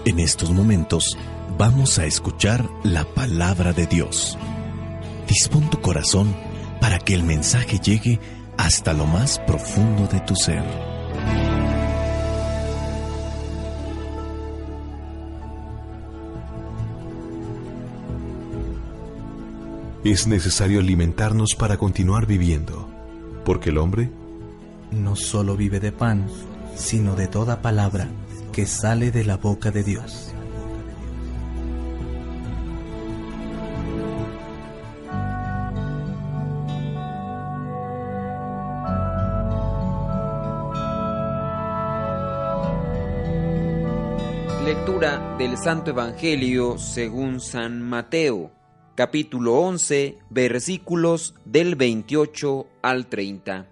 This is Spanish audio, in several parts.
En estos momentos vamos a escuchar la palabra de Dios. Dispón tu corazón para que el mensaje llegue hasta lo más profundo de tu ser. Es necesario alimentarnos para continuar viviendo, porque el hombre no solo vive de pan, sino de toda palabra que sale de la boca de Dios. Lectura del Santo Evangelio según San Mateo, capítulo 11, versículos del 28 al 30.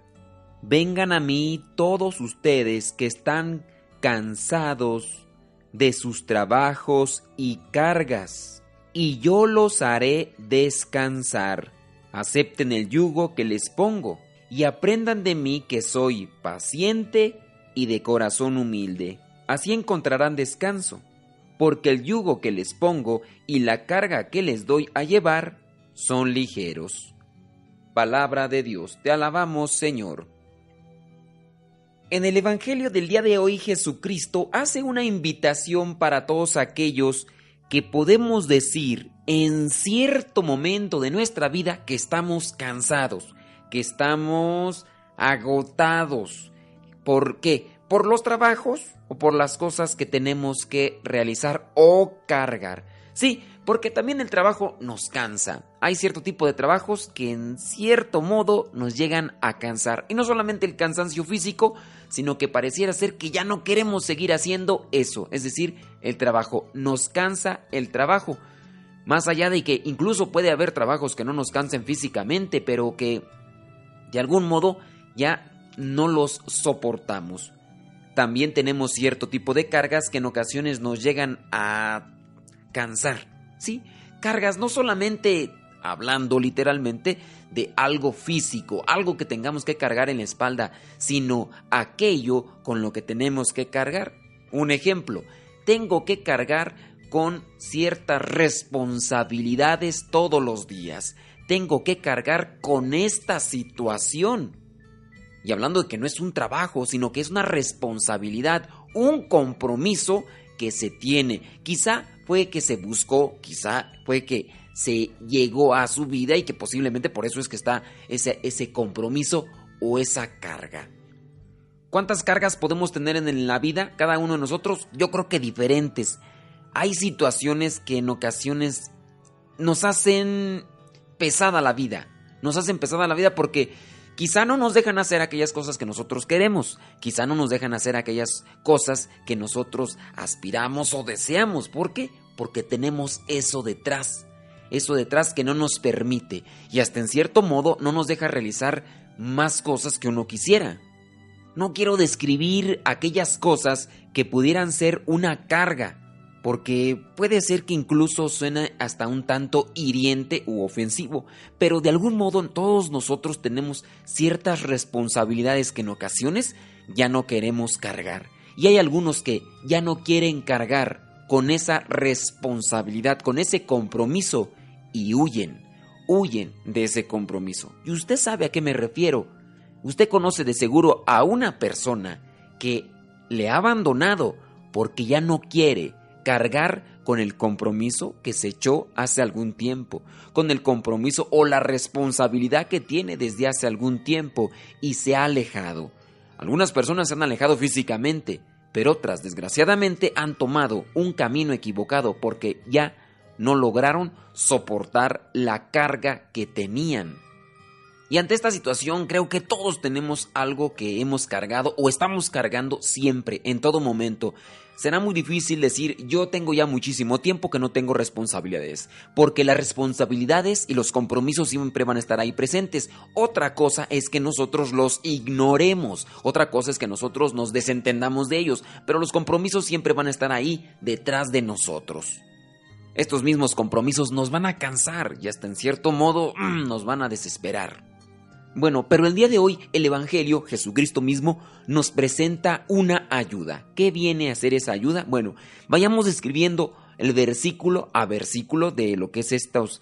Vengan a mí todos ustedes que están cansados de sus trabajos y cargas, y yo los haré descansar. Acepten el yugo que les pongo, y aprendan de mí que soy paciente y de corazón humilde. Así encontrarán descanso, porque el yugo que les pongo y la carga que les doy a llevar son ligeros. Palabra de Dios, te alabamos, Señor. En el Evangelio del día de hoy, Jesucristo hace una invitación para todos aquellos que podemos decir en cierto momento de nuestra vida que estamos cansados, que estamos agotados. ¿Por qué? ¿Por los trabajos o por las cosas que tenemos que realizar o cargar? Sí, porque también el trabajo nos cansa. Hay cierto tipo de trabajos que en cierto modo nos llegan a cansar. Y no solamente el cansancio físico, sino que pareciera ser que ya no queremos seguir haciendo eso. Es decir, el trabajo nos cansa, el trabajo. Más allá de que incluso puede haber trabajos que no nos cansen físicamente, pero que de algún modo ya no los soportamos. También tenemos cierto tipo de cargas que en ocasiones nos llegan a cansar, ¿sí? Cargas no solamente hablando literalmente de algo físico, algo que tengamos que cargar en la espalda, sino aquello con lo que tenemos que cargar. Un ejemplo, tengo que cargar con ciertas responsabilidades todos los días. Tengo que cargar con esta situación. Y hablando de que no es un trabajo, sino que es una responsabilidad, un compromiso que se tiene. Quizá fue que se buscó, quizá fue que se llegó a su vida y que posiblemente por eso es que está ese compromiso o esa carga. ¿Cuántas cargas podemos tener en la vida cada uno de nosotros? Yo creo que diferentes. Hay situaciones que en ocasiones nos hacen pesada la vida. Nos hacen pesada la vida porque quizá no nos dejan hacer aquellas cosas que nosotros queremos. Quizá no nos dejan hacer aquellas cosas que nosotros aspiramos o deseamos. ¿Por qué? Porque tenemos eso detrás. Eso detrás que no nos permite. Y hasta en cierto modo no nos deja realizar más cosas que uno quisiera. No quiero describir aquellas cosas que pudieran ser una carga, porque puede ser que incluso suene hasta un tanto hiriente u ofensivo, pero de algún modo todos nosotros tenemos ciertas responsabilidades que en ocasiones ya no queremos cargar. Y hay algunos que ya no quieren cargar con esa responsabilidad, con ese compromiso, y huyen de ese compromiso. Y usted sabe a qué me refiero. Usted conoce de seguro a una persona que le ha abandonado porque ya no quiere cargar con el compromiso que se echó hace algún tiempo, con el compromiso o la responsabilidad que tiene desde hace algún tiempo y se ha alejado. Algunas personas se han alejado físicamente, pero otras desgraciadamente han tomado un camino equivocado porque ya no lograron soportar la carga que tenían. Y ante esta situación creo que todos tenemos algo que hemos cargado o estamos cargando siempre, en todo momento. Será muy difícil decir yo tengo ya muchísimo tiempo que no tengo responsabilidades, porque las responsabilidades y los compromisos siempre van a estar ahí presentes. Otra cosa es que nosotros los ignoremos, otra cosa es que nosotros nos desentendamos de ellos, pero los compromisos siempre van a estar ahí detrás de nosotros. Estos mismos compromisos nos van a cansar y hasta en cierto modo nos van a desesperar. Bueno, pero el día de hoy el Evangelio, Jesucristo mismo, nos presenta una ayuda. ¿Qué viene a hacer esa ayuda? Bueno, vayamos describiendo el versículo a versículo de lo que es estos,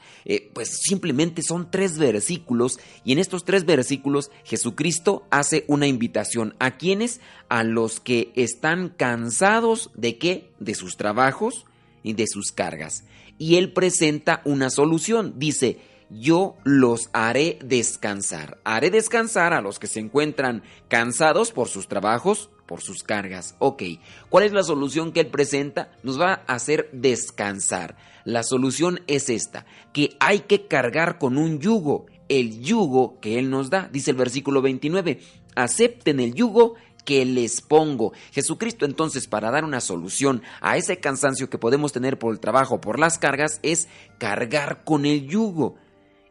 pues simplemente son 3 versículos, y en estos 3 versículos Jesucristo hace una invitación. ¿A quiénes? A los que están cansados ¿de qué? De sus trabajos y de sus cargas. Y Él presenta una solución, dice: yo los haré descansar. Haré descansar a los que se encuentran cansados por sus trabajos, por sus cargas. Ok, ¿cuál es la solución que Él presenta? Nos va a hacer descansar. La solución es esta, que hay que cargar con un yugo, el yugo que Él nos da. Dice el versículo 29, acepten el yugo que les pongo. Jesucristo, entonces, para dar una solución a ese cansancio que podemos tener por el trabajo, por las cargas, es cargar con el yugo.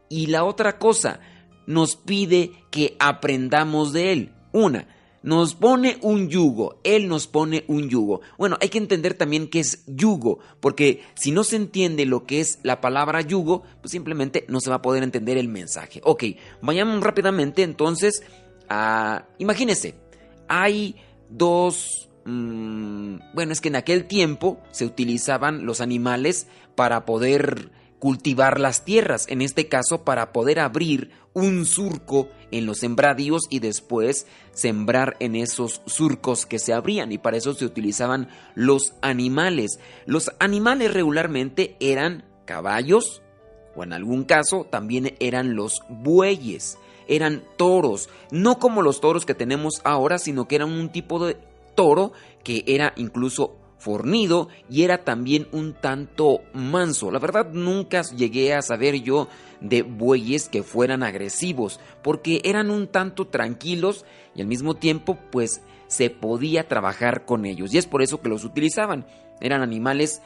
Y la otra cosa, nos pide que aprendamos de Él. Nos pone un yugo, Él nos pone un yugo. Bueno, hay que entender también qué es yugo, porque si no se entiende lo que es la palabra yugo, pues simplemente no se va a poder entender el mensaje. Ok, vayamos rápidamente entonces a... Imagínense, hay dos... bueno, es que en aquel tiempo se utilizaban los animales para poder cultivar las tierras, en este caso para poder abrir un surco en los sembradíos y después sembrar en esos surcos que se abrían, y para eso se utilizaban los animales. Los animales regularmente eran caballos, o en algún caso también eran los bueyes, eran toros, no como los toros que tenemos ahora, sino que eran un tipo de toro que era incluso fornido y era también un tanto manso. La verdad, nunca llegué a saber yo de bueyes que fueran agresivos, porque eran un tanto tranquilos y al mismo tiempo pues se podía trabajar con ellos, y es por eso que los utilizaban. Eran animales,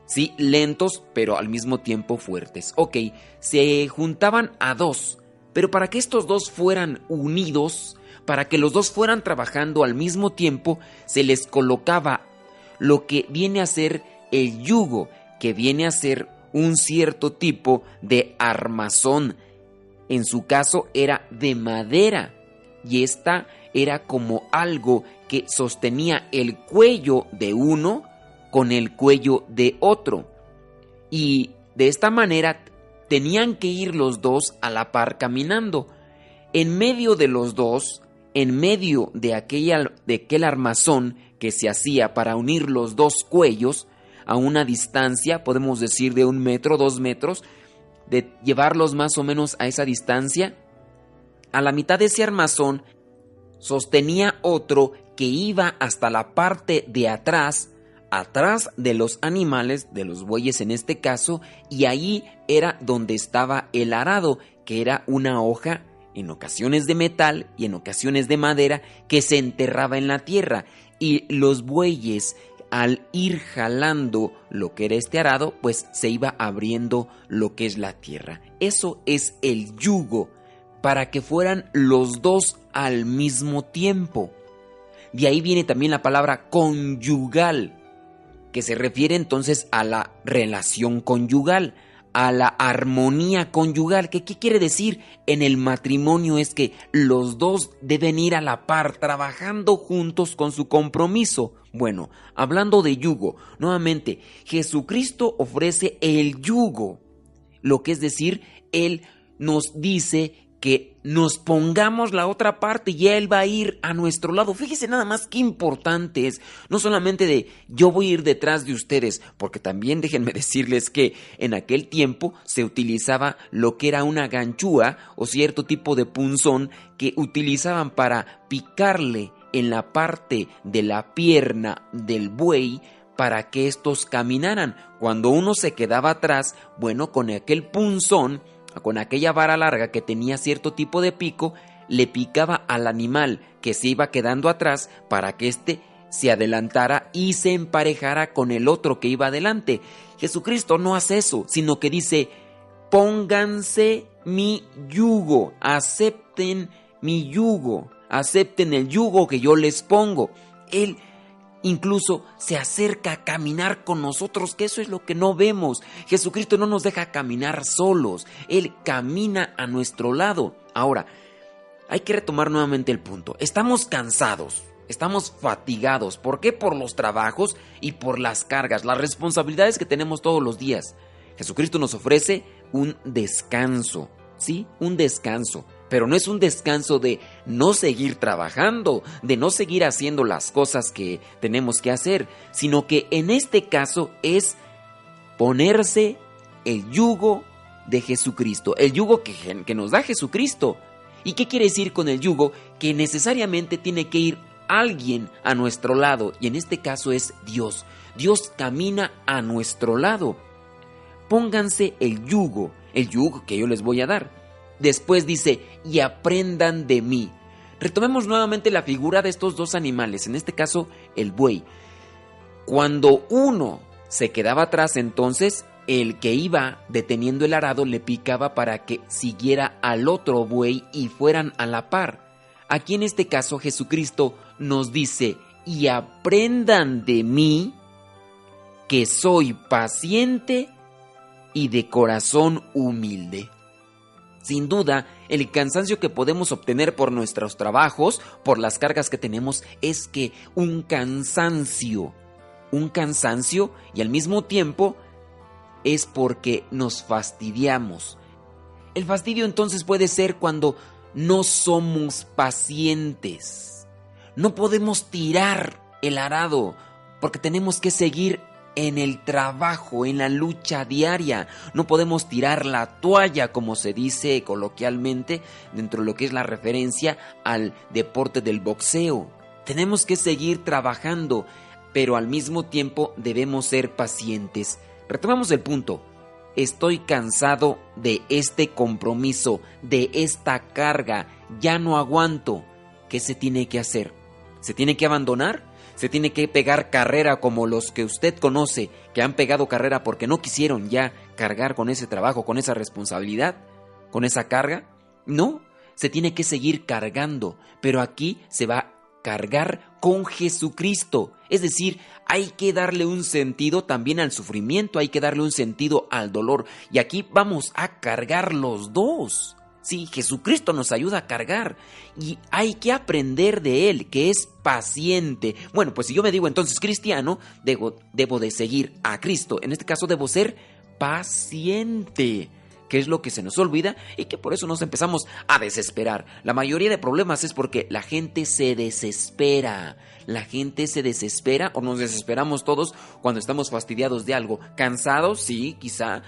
sí, lentos, pero al mismo tiempo fuertes. Ok, se juntaban a 2, pero para que estos 2 fueran unidos, para que los 2 fueran trabajando al mismo tiempo, se les colocaba lo que viene a ser el yugo, que viene a ser un cierto tipo de armazón. En su caso era de madera, y esta era como algo que sostenía el cuello de uno con el cuello de otro, y de esta manera tenían que ir los 2 a la par caminando. En medio de los 2, en medio de aquel armazón que se hacía para unir los 2 cuellos a una distancia, podemos decir de 1 metro, 2 metros, de llevarlos más o menos a esa distancia, a la mitad de ese armazón sostenía otro que iba hasta la parte de atrás de los animales, de los bueyes en este caso, y ahí era donde estaba el arado, que era una hoja, en ocasiones de metal y en ocasiones de madera, que se enterraba en la tierra, y los bueyes, al ir jalando lo que era este arado, pues se iba abriendo lo que es la tierra. Eso es el yugo, para que fueran los 2 al mismo tiempo. De ahí viene también la palabra conyugal, que se refiere entonces a la relación conyugal, a la armonía conyugal. ¿Qué quiere decir? En el matrimonio es que los 2 deben ir a la par, trabajando juntos con su compromiso. Bueno, hablando de yugo, nuevamente, Jesucristo ofrece el yugo, lo que es decir, Él nos dice que nos pongamos la otra parte y Él va a ir a nuestro lado. Fíjese nada más qué importante es, no solamente de yo voy a ir detrás de ustedes, porque también déjenme decirles que en aquel tiempo se utilizaba lo que era una ganchúa o cierto tipo de punzón que utilizaban para picarle en la parte de la pierna del buey para que estos caminaran. Cuando uno se quedaba atrás, bueno, con aquel punzón, con aquella vara larga que tenía cierto tipo de pico, le picaba al animal que se iba quedando atrás para que éste se adelantara y se emparejara con el otro que iba adelante. Jesucristo no hace eso, sino que dice: pónganse mi yugo, acepten mi yugo, acepten el yugo que yo les pongo. Él incluso se acerca a caminar con nosotros, que eso es lo que no vemos. Jesucristo no nos deja caminar solos, Él camina a nuestro lado. Ahora, hay que retomar nuevamente el punto. Estamos cansados, estamos fatigados. ¿Por qué? Por los trabajos y por las cargas, las responsabilidades que tenemos todos los días. Jesucristo nos ofrece un descanso, ¿sí? Un descanso. Pero no es un descanso de no seguir trabajando, de no seguir haciendo las cosas que tenemos que hacer, sino que en este caso es ponerse el yugo de Jesucristo, el yugo que nos da Jesucristo. ¿Y qué quiere decir con el yugo? Que necesariamente tiene que ir alguien a nuestro lado, y en este caso es Dios. Dios camina a nuestro lado. Pónganse el yugo que yo les voy a dar. Después dice, y aprendan de mí. Retomemos nuevamente la figura de estos dos animales, en este caso el buey. Cuando uno se quedaba atrás, entonces el que iba deteniendo el arado le picaba para que siguiera al otro buey y fueran a la par. Aquí en este caso Jesucristo nos dice, y aprendan de mí, que soy paciente y de corazón humilde. Sin duda, el cansancio que podemos obtener por nuestros trabajos, por las cargas que tenemos, es que un cansancio y al mismo tiempo es porque nos fastidiamos. El fastidio entonces puede ser cuando no somos pacientes. No podemos tirar el arado porque tenemos que seguir en el trabajo, en la lucha diaria. No podemos tirar la toalla, como se dice coloquialmente, dentro de lo que es la referencia al deporte del boxeo. Tenemos que seguir trabajando, pero al mismo tiempo debemos ser pacientes. Retomamos el punto. Estoy cansado de este compromiso, de esta carga. Ya no aguanto. ¿Qué se tiene que hacer? ¿Se tiene que abandonar? ¿Se tiene que pegar carrera como los que usted conoce, que han pegado carrera porque no quisieron ya cargar con ese trabajo, con esa responsabilidad, con esa carga? No, se tiene que seguir cargando, pero aquí se va a cargar con Jesucristo. Es decir, hay que darle un sentido también al sufrimiento, hay que darle un sentido al dolor. Y aquí vamos a cargar los dos. Sí, Jesucristo nos ayuda a cargar y hay que aprender de Él, que es paciente. Bueno, pues si yo me digo entonces cristiano, debo de seguir a Cristo. En este caso debo ser paciente, que es lo que se nos olvida y que por eso nos empezamos a desesperar. La mayoría de problemas es porque la gente se desespera. La gente se desespera o nos desesperamos todos cuando estamos fastidiados de algo. Cansados, sí, quizá,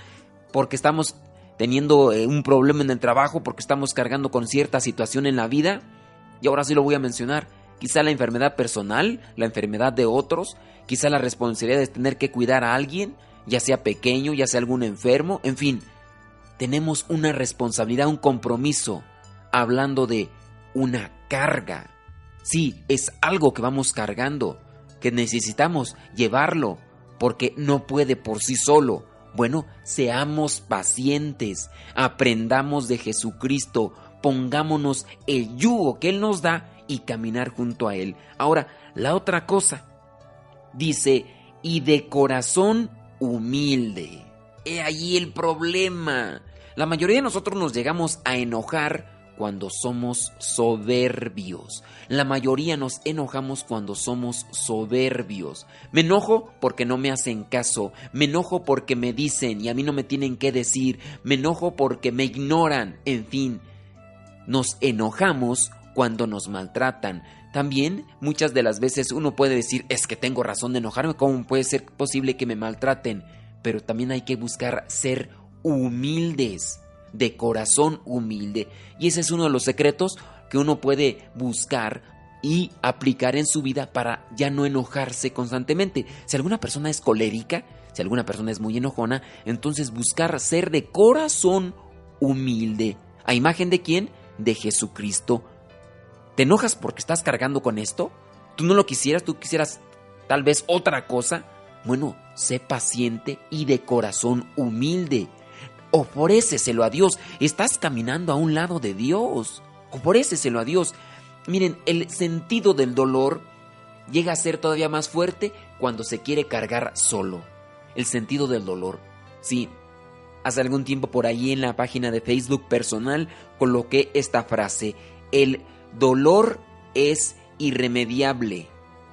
porque estamos teniendo un problema en el trabajo, porque estamos cargando con cierta situación en la vida. Y ahora sí lo voy a mencionar. Quizá la enfermedad personal, la enfermedad de otros, quizá la responsabilidad de tener que cuidar a alguien, ya sea pequeño, ya sea algún enfermo, en fin. Tenemos una responsabilidad, un compromiso, hablando de una carga. Sí, es algo que vamos cargando, que necesitamos llevarlo, porque no puede por sí solo. Bueno, seamos pacientes, aprendamos de Jesucristo, pongámonos el yugo que Él nos da y caminar junto a Él. Ahora, la otra cosa, dice, y de corazón humilde. He ahí el problema. La mayoría de nosotros nos llegamos a enojar cuando somos soberbios. La mayoría nos enojamos cuando somos soberbios. Me enojo porque no me hacen caso. Me enojo porque me dicen y a mí no me tienen que decir. Me enojo porque me ignoran. En fin, nos enojamos cuando nos maltratan. También muchas de las veces uno puede decir, es que tengo razón de enojarme. ¿Cómo puede ser posible que me maltraten? Pero también hay que buscar ser humildes, de corazón humilde. Y ese es uno de los secretos que uno puede buscar y aplicar en su vida para ya no enojarse constantemente. Si alguna persona es colérica, si alguna persona es muy enojona, entonces buscar ser de corazón humilde. ¿A imagen de quién? De Jesucristo. ¿Te enojas porque estás cargando con esto? ¿Tú no lo quisieras? ¿Tú quisieras tal vez otra cosa? Bueno, sé paciente y de corazón humilde. Ofréceselo a Dios. Estás caminando a un lado de Dios. Ofréceselo a Dios. Miren, el sentido del dolor llega a ser todavía más fuerte cuando se quiere cargar solo. El sentido del dolor. Sí, hace algún tiempo por ahí en la página de Facebook personal coloqué esta frase. El dolor es irremediable,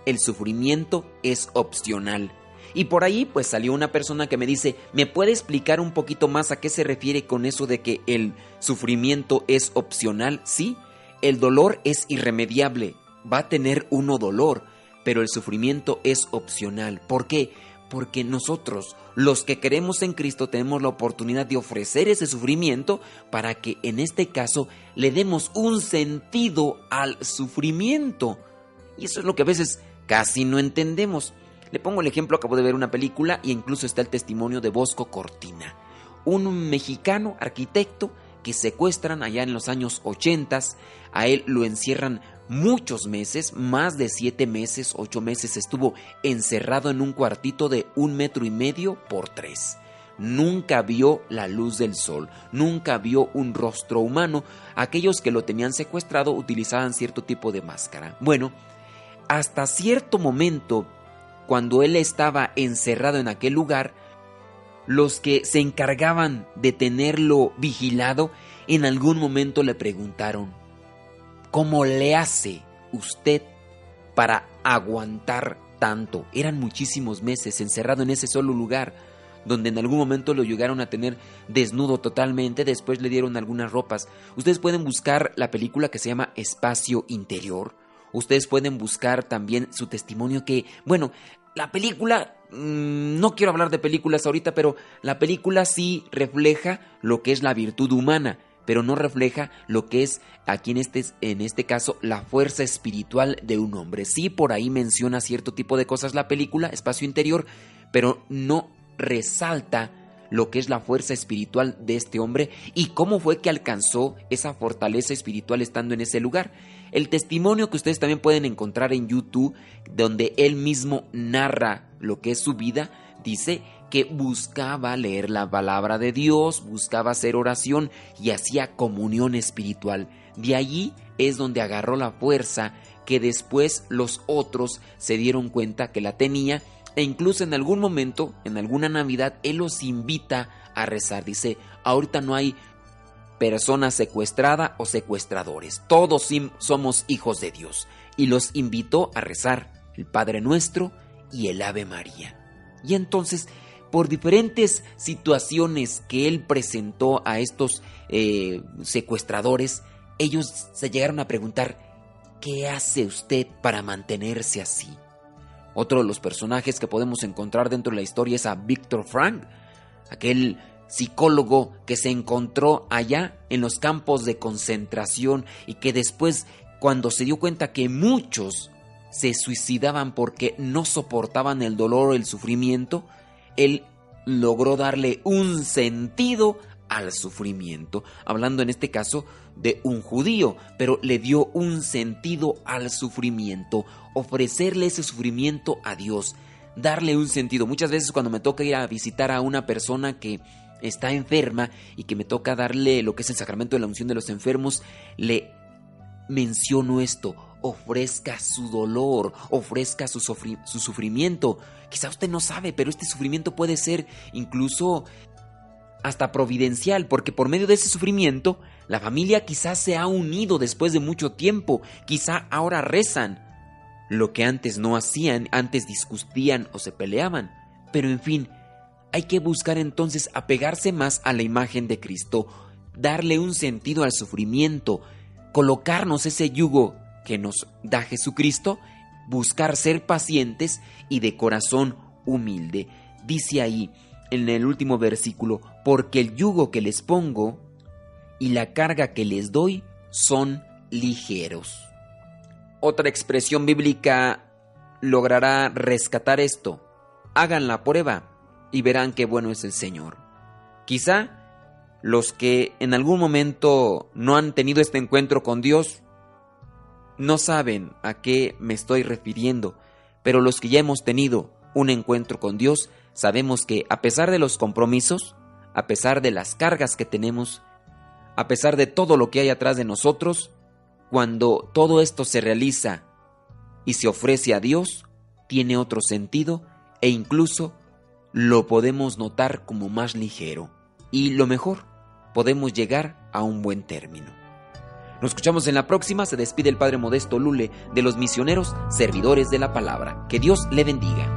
el sufrimiento es opcional. Y por ahí pues salió una persona que me dice, ¿me puede explicar un poquito más a qué se refiere con eso de que el sufrimiento es opcional? Sí, el dolor es irremediable, va a tener uno dolor, pero el sufrimiento es opcional. ¿Por qué? Porque nosotros, los que creemos en Cristo, tenemos la oportunidad de ofrecer ese sufrimiento para que en este caso le demos un sentido al sufrimiento. Y eso es lo que a veces casi no entendemos. Le pongo el ejemplo, acabo de ver una película y incluso está el testimonio de Bosco Cortina, un mexicano arquitecto que secuestran allá en los años 80. A él lo encierran muchos meses, más de 7 meses, 8 meses estuvo encerrado en un cuartito de 1,5 metros por 3. Nunca vio la luz del sol, nunca vio un rostro humano. Aquellos que lo tenían secuestrado utilizaban cierto tipo de máscara. Bueno, hasta cierto momento, cuando él estaba encerrado en aquel lugar, los que se encargaban de tenerlo vigilado, en algún momento le preguntaron, ¿cómo le hace usted para aguantar tanto? Eran muchísimos meses encerrado en ese solo lugar, donde en algún momento lo llegaron a tener desnudo totalmente, después le dieron algunas ropas. Ustedes pueden buscar la película que se llama Espacio Interior. Ustedes pueden buscar también su testimonio que, bueno, la película, no quiero hablar de películas ahorita, pero la película sí refleja lo que es la virtud humana, pero no refleja lo que es aquí en este caso la fuerza espiritual de un hombre. Sí, por ahí menciona cierto tipo de cosas la película, Espacio Interior, pero no resalta lo que es la fuerza espiritual de este hombre y cómo fue que alcanzó esa fortaleza espiritual estando en ese lugar. El testimonio que ustedes también pueden encontrar en YouTube, donde él mismo narra lo que es su vida, dice que buscaba leer la palabra de Dios, buscaba hacer oración y hacía comunión espiritual. De allí es donde agarró la fuerza que después los otros se dieron cuenta que la tenía, e incluso en algún momento, en alguna Navidad, él los invita a rezar. Dice, ahorita no hay persona secuestrada o secuestradores, todos somos hijos de Dios, y los invitó a rezar el Padre Nuestro y el Ave María. Y entonces, por diferentes situaciones que él presentó a estos secuestradores, ellos se llegaron a preguntar, ¿qué hace usted para mantenerse así? Otro de los personajes que podemos encontrar dentro de la historia es a Víctor Frank, aquel psicólogo que se encontró allá en los campos de concentración y que después, cuando se dio cuenta que muchos se suicidaban porque no soportaban el dolor o el sufrimiento, él logró darle un sentido al sufrimiento, hablando en este caso de un judío, pero le dio un sentido al sufrimiento, ofrecerle ese sufrimiento a Dios, darle un sentido. Muchas veces cuando me toca ir a visitar a una persona que está enferma y que me toca darle lo que es el sacramento de la unción de los enfermos, le menciono esto: ofrezca su dolor, ofrezca su sufrimiento. Quizá usted no sabe, pero este sufrimiento puede ser incluso hasta providencial, porque por medio de ese sufrimiento la familia quizás se ha unido después de mucho tiempo, quizá ahora rezan, lo que antes no hacían, antes discutían o se peleaban. Pero en fin, hay que buscar entonces apegarse más a la imagen de Cristo, darle un sentido al sufrimiento, colocarnos ese yugo que nos da Jesucristo, buscar ser pacientes y de corazón humilde. Dice ahí en el último versículo, porque el yugo que les pongo y la carga que les doy son ligeros. Otra expresión bíblica logrará rescatar esto: hagan la prueba y verán qué bueno es el Señor. Quizá los que en algún momento no han tenido este encuentro con Dios no saben a qué me estoy refiriendo, pero los que ya hemos tenido un encuentro con Dios sabemos que a pesar de los compromisos, a pesar de las cargas que tenemos, a pesar de todo lo que hay atrás de nosotros, cuando todo esto se realiza y se ofrece a Dios, tiene otro sentido e incluso lo podemos notar como más ligero. Y lo mejor, podemos llegar a un buen término. Nos escuchamos en la próxima. Se despide el Padre Modesto Lule de los misioneros servidores de la palabra. Que Dios le bendiga.